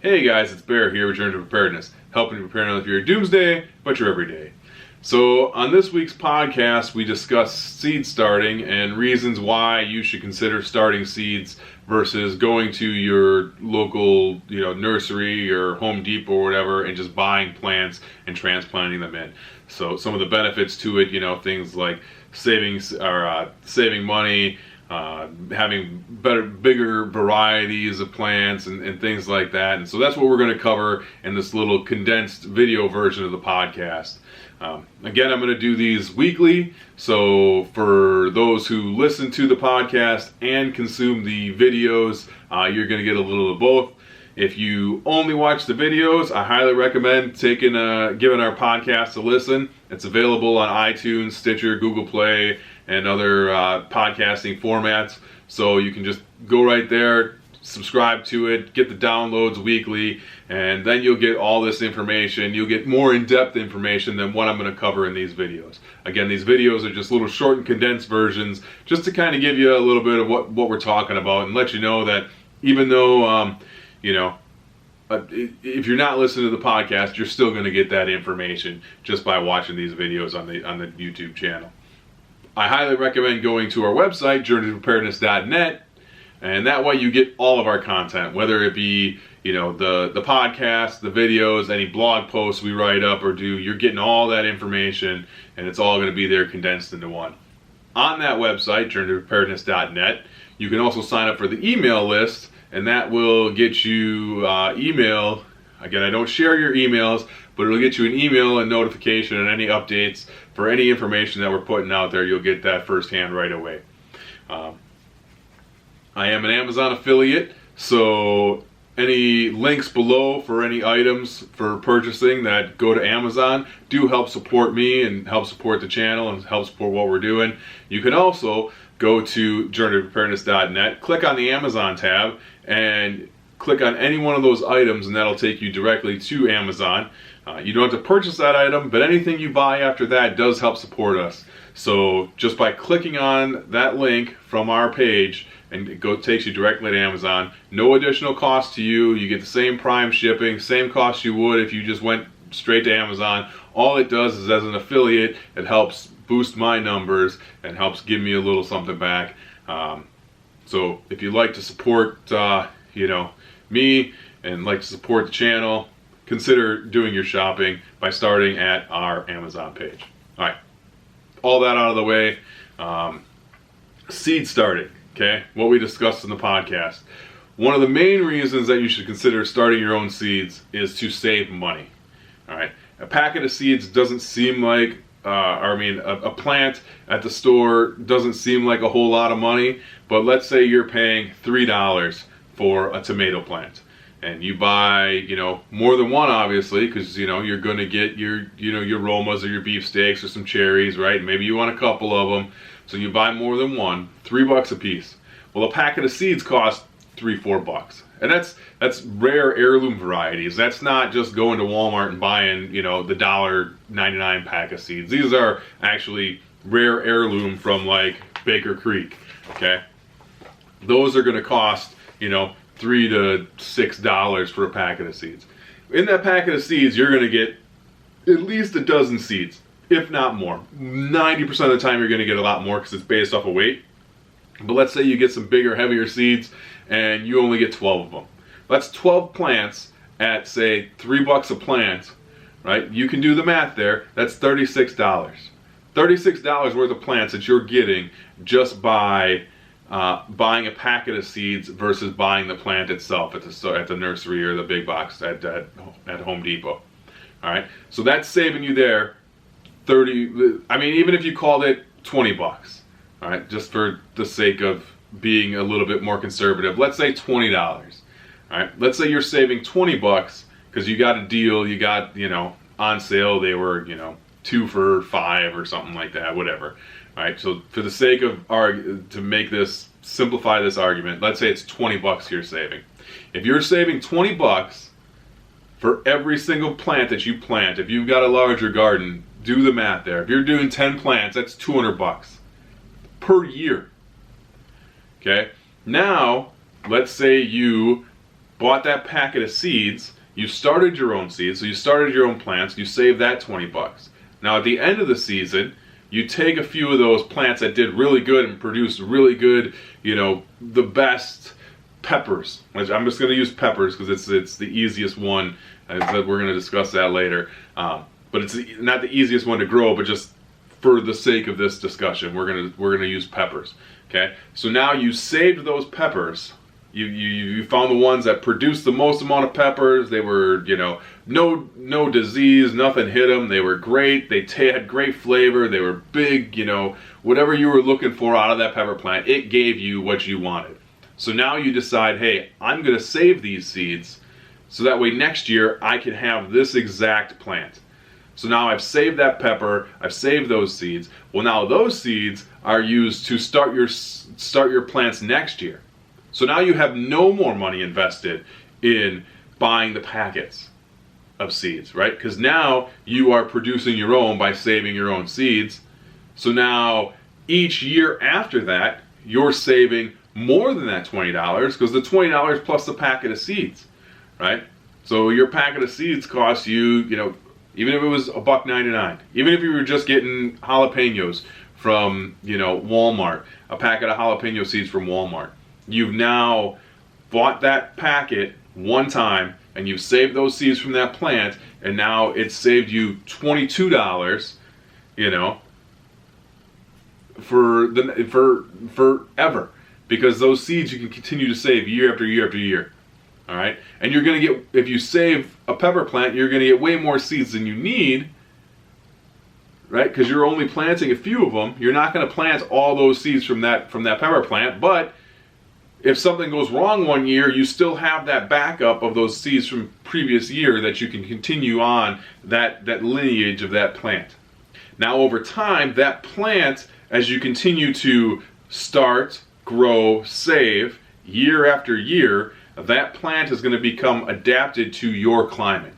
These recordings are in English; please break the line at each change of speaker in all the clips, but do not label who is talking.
Hey guys, it's Bear here, Return to Preparedness, helping you prepare not only for your doomsday, but your everyday. So on this week's podcast, we discuss seed starting and reasons why you should consider starting seeds versus going to your local, nursery or Home Depot or whatever and just buying plants and transplanting them in. So some of the benefits to it, things like saving money, having bigger varieties of plants and things like that. And so that's what we're going to cover in this little condensed video version of the podcast. Again, I'm going to do these weekly, so for those who listen to the podcast and consume the videos, you're going to get a little of both. If you only watch the videos, I highly recommend giving our podcast a listen. It's available on iTunes, Stitcher, Google Play, and other podcasting formats. So you can just go right there, subscribe to it, get the downloads weekly, and then you'll get all this information. You'll get more in-depth information than what I'm going to cover in these videos. Again, these videos are just little short and condensed versions, just to kind of give you a little bit of what we're talking about and let you know that even though, if you're not listening to the podcast, you're still going to get that information just by watching these videos on the YouTube channel. I highly recommend going to our website, journeytopreparedness.net, and that way you get all of our content, whether it be, the podcast, the videos, any blog posts we write up or do. You're getting all that information, and it's all going to be there condensed into one. On that website, journeytopreparedness.net, you can also sign up for the email list, and that will get you email. Again, I don't share your emails, but it'll get you an email and notification and any updates for any information that we're putting out there. You'll get that firsthand right away. I am an Amazon affiliate, so any links below for any items for purchasing that go to Amazon do help support me and help support the channel and help support what we're doing. You can also go to journeytopreparedness.net, click on the Amazon tab, and click on any one of those items, and that'll take you directly to Amazon. You don't have to purchase that item, but anything you buy after that does help support us. So just by clicking on that link from our page, and it takes you directly to Amazon, no additional cost to you. You get the same Prime shipping, same cost you would if you just went straight to Amazon. All it does is, as an affiliate, it helps boost my numbers and helps give me a little something back. So if you'd like to support, me and like to support the channel, consider doing your shopping by starting at our Amazon page. All right, all that out of the way. Seed starting, okay? What we discussed in the podcast. One of the main reasons that you should consider starting your own seeds is to save money. All right, a packet of seeds doesn't seem like, a plant at the store doesn't seem like a whole lot of money, but let's say you're paying $3 for a tomato plant. And you buy, more than one, obviously, because, you're going to get your Romas or your beefsteaks or some cherries, right? Maybe you want a couple of them. So you buy more than one, $3 a piece. Well, a packet of seeds costs $3-4. And that's rare heirloom varieties. That's not just going to Walmart and buying, the $1.99 pack of seeds. These are actually rare heirloom from like Baker Creek, okay? Those are going to cost, $3 to $6 for a packet of seeds. In that packet of seeds, you're going to get at least a dozen seeds, if not more. 90% of the time, you're going to get a lot more because it's based off of weight. But let's say you get some bigger, heavier seeds, and you only get 12 of them. That's 12 plants at, say, $3 a plant, right? You can do the math there. That's $36. $36 worth of plants that you're getting just by buying a packet of seeds versus buying the plant itself at the nursery or the big box at Home Depot. All right, so that's saving you there even if you called it $20, all right, just for the sake of being a little bit more conservative, let's say $20. All right, let's say you're saving $20 because you got a deal, you got, on sale, they were, 2 for $5 or something like that, whatever. All right, so for the sake of simplify this argument, let's say it's $20 you're saving. If you're saving $20 for every single plant that you plant, if you've got a larger garden, do the math there. If you're doing 10 plants, that's $200 per year. Okay, now let's say you bought that packet of seeds, you started your own seeds, so you started your own plants, you saved that 20 bucks. Now at the end of the season, you take a few of those plants that did really good and produced really good, the best peppers. I'm just going to use peppers because it's the easiest one. We're going to discuss that later. But it's not the easiest one to grow, but just for the sake of this discussion, we're gonna use peppers. Okay, so now you saved those peppers. You found the ones that produced the most amount of peppers. They were, no disease, nothing hit them. They were great. They had great flavor. They were big. Whatever you were looking for out of that pepper plant, it gave you what you wanted. So now you decide, hey, I'm gonna save these seeds, so that way next year I can have this exact plant. So now I've saved that pepper, I've saved those seeds. Well, now those seeds are used to start your plants next year. So now you have no more money invested in buying the packets of seeds, right? Because now you are producing your own by saving your own seeds. So now each year after that, you're saving more than that $20, because the $20 plus the packet of seeds, right? So your packet of seeds costs you, even if it was $1.99, even if you were just getting jalapenos from, Walmart, a packet of jalapeno seeds from Walmart, you've now bought that packet one time and you've saved those seeds from that plant, and now it's saved you $22, forever, because those seeds you can continue to save year after year after year. All right, and you're going to get, if you save a pepper plant, you're going to get way more seeds than you need, right? Because you're only planting a few of them. You're not going to plant all those seeds from that pepper plant, but if something goes wrong one year, you still have that backup of those seeds from previous year that you can continue on that lineage of that plant. Now over time, that plant, as you continue to start, grow, save year after year, that plant is going to become adapted to your climate.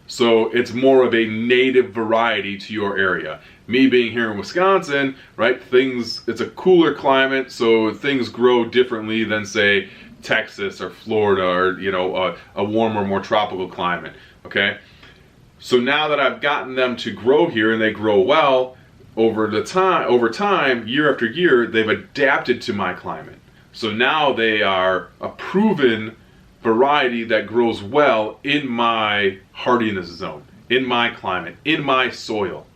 So it's more of a native variety to your area. Me being here in Wisconsin, right, it's a cooler climate, so things grow differently than, say, Texas or Florida, or a warmer, more tropical climate. Okay, so now that I've gotten them to grow here and they grow well, over time, year after year, they've adapted to my climate. So now they are a proven variety that grows well in my hardiness zone, in my climate, in my soil.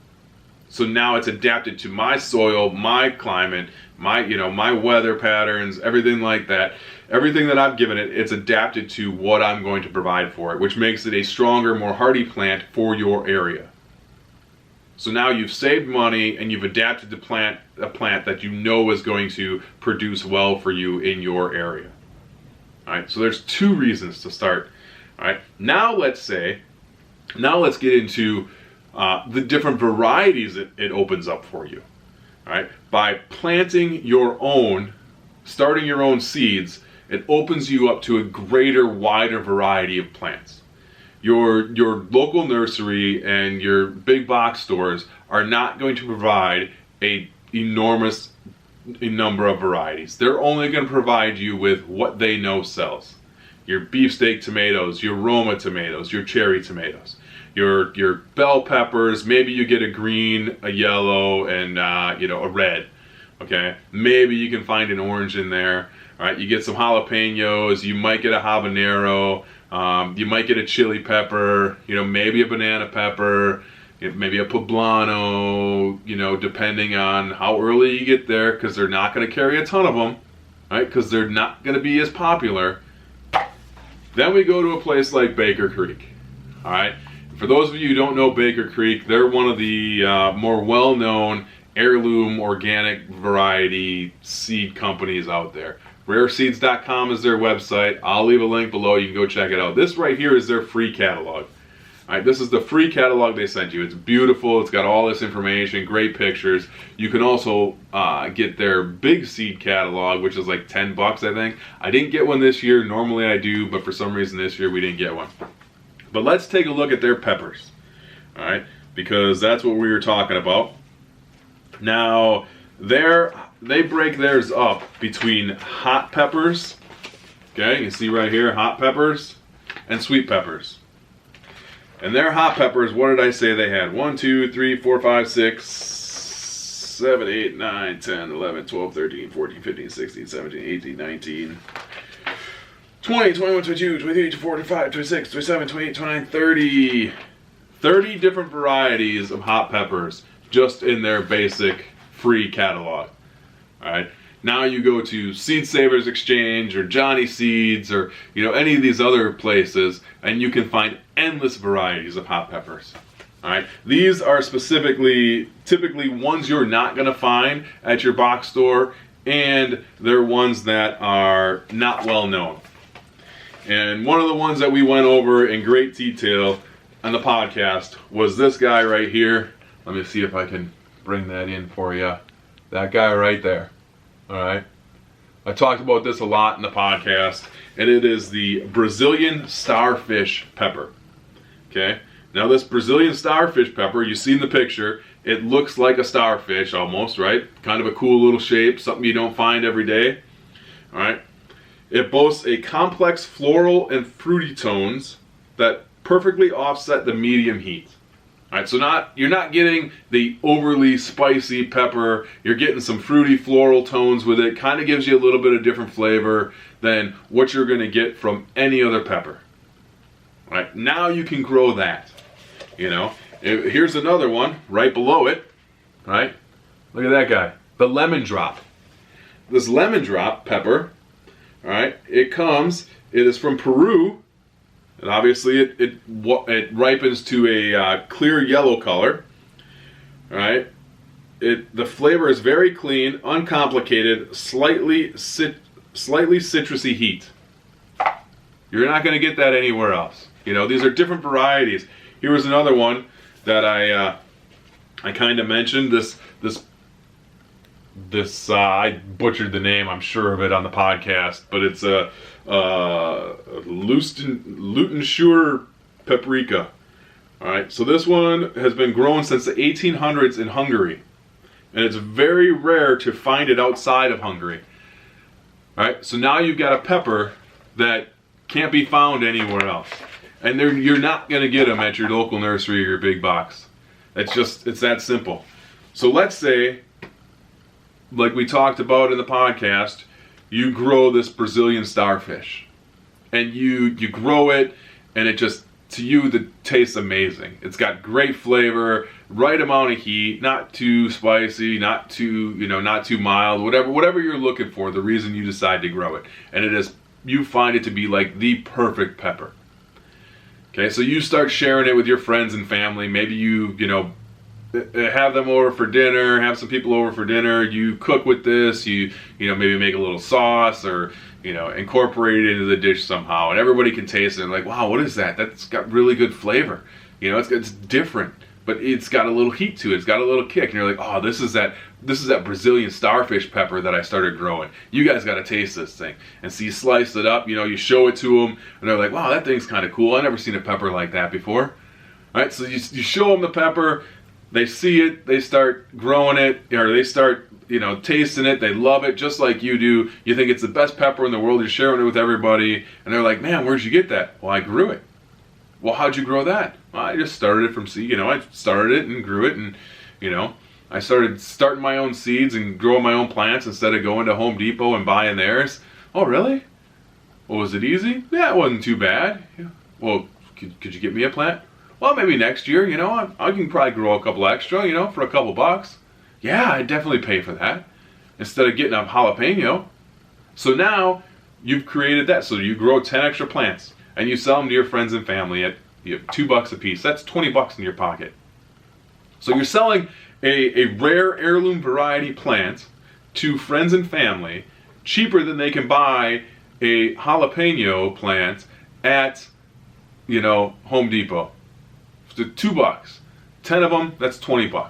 So now it's adapted to my soil, my climate, my weather patterns, everything like that. Everything that I've given it, it's adapted to what I'm going to provide for it, which makes it a stronger, more hardy plant for your area. So now you've saved money and you've adapted to plant a plant that you know is going to produce well for you in your area. All right, so there's two reasons to start. All right, now let's get into the different varieties it opens up for you. All right, by planting your own, starting your own seeds, it opens you up to a greater, wider variety of plants. Your local nursery and your big box stores are not going to provide an enormous number of varieties. They're only going to provide you with what they know sells. Your beefsteak tomatoes, your Roma tomatoes, your cherry tomatoes, your bell peppers. Maybe you get a green, a yellow, and a red. Okay, maybe you can find an orange in there. All right, you get some jalapenos. You might get a habanero. You might get a chili pepper, maybe a banana pepper, maybe a poblano, depending on how early you get there, because they're not going to carry a ton of them, right? Because they're not going to be as popular. Then we go to a place like Baker Creek, all right? For those of you who don't know Baker Creek, they're one of the more well-known heirloom organic variety seed companies out there. Rareseeds.com is their website. I'll leave a link below. You can go check it out. This right here is their free catalog. All right, this is the free catalog they sent you. It's beautiful. It's got all this information, great pictures. You can also get their big seed catalog, which is like $10, I think. I didn't get one this year. Normally I do, but for some reason this year we didn't get one. But let's take a look at their peppers, all right, because that's what we were talking about. Now, they break theirs up between hot peppers Okay, you see right here, hot peppers and sweet peppers. And their hot peppers, what did I say they had? 1, 2, 3, 4, 5, 6, 7, 8, 9, 10, 11, 12, 13, 14, 15, 16, 17, 18, 19, 20, 21, 22, 23, 24, 25, 26, 27, 28, 29, 30. 30 different varieties of hot peppers just in their basic free catalog. All right. Now you go to Seed Savers Exchange or Johnny Seeds or any of these other places, and you can find endless varieties of hot peppers. All right, these are typically ones you're not going to find at your box store, and they're ones that are not well known. And one of the ones that we went over in great detail on the podcast was this guy right here. Let me see if I can bring that in for you. That guy right there. All right. I talked about this a lot in the podcast, and it is the Brazilian starfish pepper. Okay. Now this Brazilian starfish pepper, you see in the picture, it looks like a starfish almost, right? Kind of a cool little shape, something you don't find every day. All right. It boasts a complex floral and fruity tones that perfectly offset the medium heat. All right, so you're not getting the overly spicy pepper. You're getting some fruity floral tones with it. Kind of gives you a little bit of different flavor than what you're going to get from any other pepper. All right, now you can grow that. Here's another one right below it. All right, look at that guy, the lemon drop. This lemon drop pepper. All right, it is from Peru. And obviously it ripens to a clear yellow color. All right. The flavor is very clean, uncomplicated, slightly citrusy heat. You're not going to get that anywhere else. These are different varieties. Here was another one that I kind of mentioned. This I butchered the name, I'm sure of it, on the podcast, but it's a Lutenschur paprika. All right, so this one has been grown since the 1800s in Hungary, and it's very rare to find it outside of Hungary. All right, so now you've got a pepper that can't be found anywhere else, and you're not going to get them at your local nursery or your big box. It's that simple. So let's say, like we talked about in the podcast, you grow this Brazilian starfish, and you grow it, and it just, to you, the tastes amazing. It's got great flavor, right amount of heat, not too spicy, not too mild, whatever you're looking for, the reason you decide to grow it. And you find it to be like the perfect pepper. Okay, so you start sharing it with your friends and family. Maybe you have them over for dinner, have some people over for dinner, you cook with this, you maybe make a little sauce or incorporate it into the dish somehow, and everybody can taste it and like, wow, what is that? That's got really good flavor. It's different, but it's got a little heat to it, it's got a little kick, and you're like, oh, this is that Brazilian starfish pepper that I started growing. You guys got to taste this thing. And so you slice it up, you show it to them, and they're like, wow, that thing's kind of cool. I've never seen a pepper like that before. All right, so you show them the pepper. They see it, they start growing it, or they start, tasting it, they love it just like you do. You think it's the best pepper in the world, you're sharing it with everybody, and they're like, man, where'd you get that? Well, I grew it. Well, how'd you grow that? Well, I just started it from seed, I started it and grew it, and, I starting my own seeds and growing my own plants instead of going to Home Depot and buying theirs. Oh, really? Well, was it easy? Yeah, it wasn't too bad. Yeah. Well, could you get me a plant? Well, maybe next year, I can probably grow a couple extra, for a couple bucks. Yeah, I'd definitely pay for that instead of getting a jalapeno. So now you've created that. So you grow 10 extra plants and you sell them to your friends and family at $2 a piece. That's $20 in your pocket. So you're selling a rare heirloom variety plant to friends and family cheaper than they can buy a jalapeno plant at, Home Depot. $2, 10 of them, that's $20.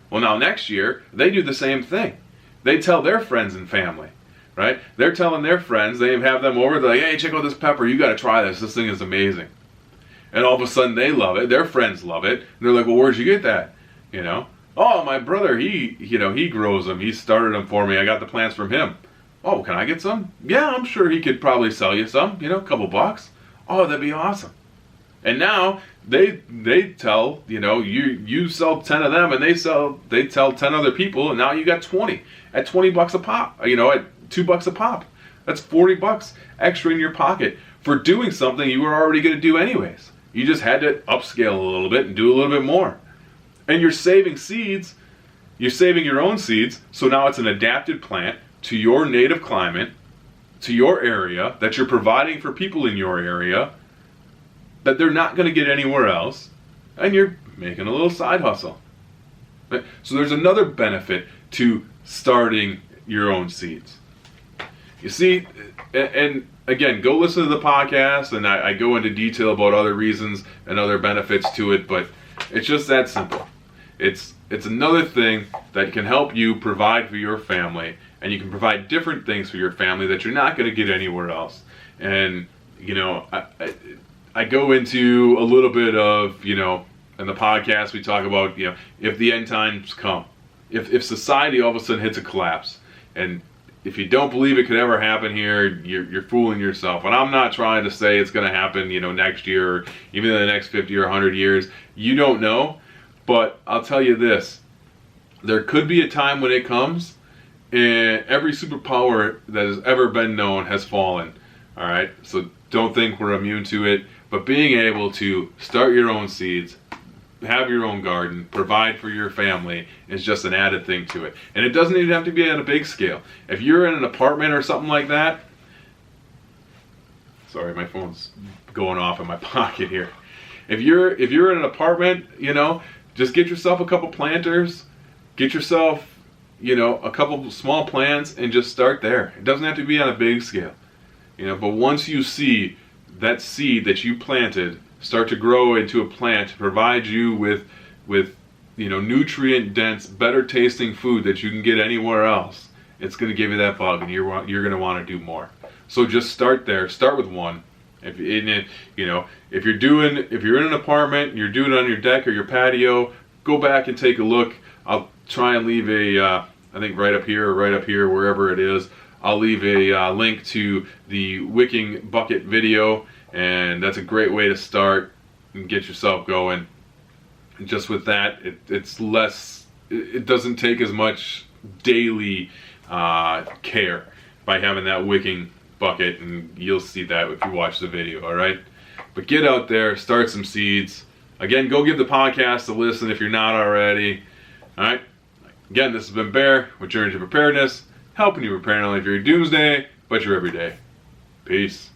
Well, now next year they do the same thing. They tell their friends and family, right? They're telling their friends, they have them over, they're like, hey, check out this pepper, you got to try this thing is amazing. And all of a sudden they love it, their friends love it, and they're like, well, where'd you get that? Oh, my brother, he grows them, he started them for me, I got the plants from him. Oh, can I get some? Yeah, I'm sure he could probably sell you some, a couple bucks. Oh, that'd be awesome. And now they tell, you sell 10 of them and they tell 10 other people, and now you got 20 at 20 bucks a pop, at $2 a pop. That's 40 bucks extra in your pocket for doing something you were already going to do anyways. You just had to upscale a little bit and do a little bit more. And you're saving seeds, you're saving your own seeds, so now it's an adapted plant to your native climate, to your area, that you're providing for people in your area, that they're not going to get anywhere else, and you're making a little side hustle. Right? So there's another benefit to starting your own seeds. You see, and again, go listen to the podcast, and I go into detail about other reasons and other benefits to it, but it's just that simple. It's another thing that can help you provide for your family, and you can provide different things for your family that you're not going to get anywhere else. And, I go into a little bit of, in the podcast we talk about, if the end times come, if society all of a sudden hits a collapse, and if you don't believe it could ever happen here, you're fooling yourself. And I'm not trying to say it's going to happen, next year, or even in the next 50 or 100 years. You don't know, but I'll tell you this: there could be a time when it comes, and every superpower that has ever been known has fallen. All right, so don't think we're immune to it. But being able to start your own seeds, have your own garden, provide for your family is just an added thing to it. And it doesn't even have to be on a big scale. If you're in an apartment or something like that, sorry, my phone's going off in my pocket here. If you're in an apartment, just get yourself a couple planters, get yourself, a couple small plants, and just start there. It doesn't have to be on a big scale, but once you see that seed that you planted start to grow into a plant to provide you with nutrient dense, better tasting food that you can get anywhere else, it's going to give you that bug, and you're going to want to do more. So just start there. Start with one. If you're in an apartment, you're doing it on your deck or your patio, go back and take a look. I'll try and leave I think right up here, wherever it is, I'll leave a link to the wicking bucket video, and that's a great way to start and get yourself going. And just with that, it's less. It doesn't take as much daily care by having that wicking bucket, and you'll see that if you watch the video. All right, but get out there, start some seeds. Again, go give the podcast a listen if you're not already. All right. Again, this has been Bear with Journey to Preparedness, helping you prepare not only for your doomsday, but your everyday. Peace.